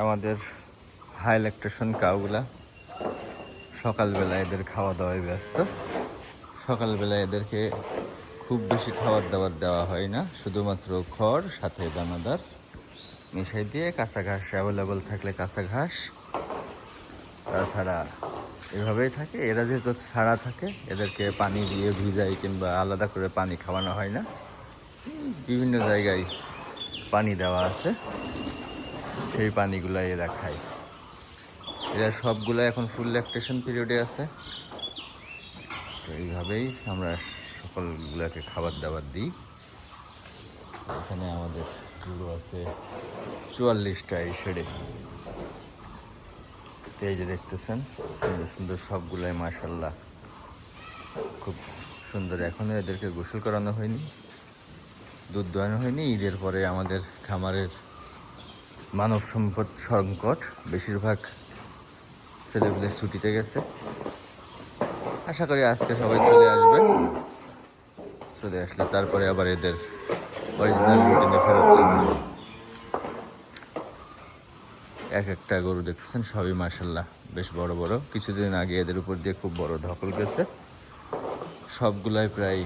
আমাদের high lactation কাউগুলা সকালবেলা এদের খাওয়া দাওয়ায় ব্যস্ত। সকালবেলা এদেরকে খুব বেশি খাবার দাবার দেওয়া হয় না, শুধুমাত্র খড় সাথে দানাদার মিশাই দিয়ে, কাঁচা ঘাস অ্যাভেলেবল থাকলে কাঁচা ঘাস, তাছাড়া এভাবেই থাকে। এরা যেহেতু ছাড়া থাকে, এদেরকে পানি দিয়ে ভিজাই কিংবা আলাদা করে পানি খাওয়ানো হয় না। বিভিন্ন জায়গায় পানি দেওয়া আছে, সেই পানিগুলাই এরা খায়। এরা সবগুলো এখন ফুল ল্যাকটেশন পিরিয়ডে আছে। তো এইভাবেই আমরা সকলগুলোকে খাবার দাবার দিই। এখানে আমাদের গরু আছে 44টা এই শেডে। এই যে দেখতেছেন সুন্দর সুন্দর সবগুলাই মাশাল্লাহ খুব সুন্দর। এখনও এদেরকে গোসল করানো হয়নি, দুধ দোয়ানো হয়নি। ঈদের পরে আমাদের খামারের মানব সম্পদ সংকট, বেশিরভাগ ছেলেগুলো ছুটিতে গেছে। আশা করি আজকে সবাই চলে আসবে। চলে আসলে তারপরে আবার এদের অরিজিনাল রুটিনে ফেরত যাবে। এক একটা গরু দেখতেছেন সবই মাশাল্লাহ বেশ বড় বড়। কিছুদিন আগে এদের উপর দিয়ে খুব বড় ধকল গেছে, সবগুলাই প্রায়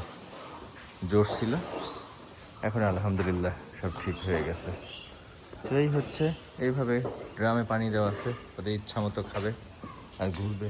জোর ছিল। এখন আলহামদুলিল্লাহ সব ঠিক হয়ে গেছে। তো এই হচ্ছে, এইভাবে ড্রামে পানি দেওয়া আছে, ওদের ইচ্ছা মতো খাবে আর ঘুরবে।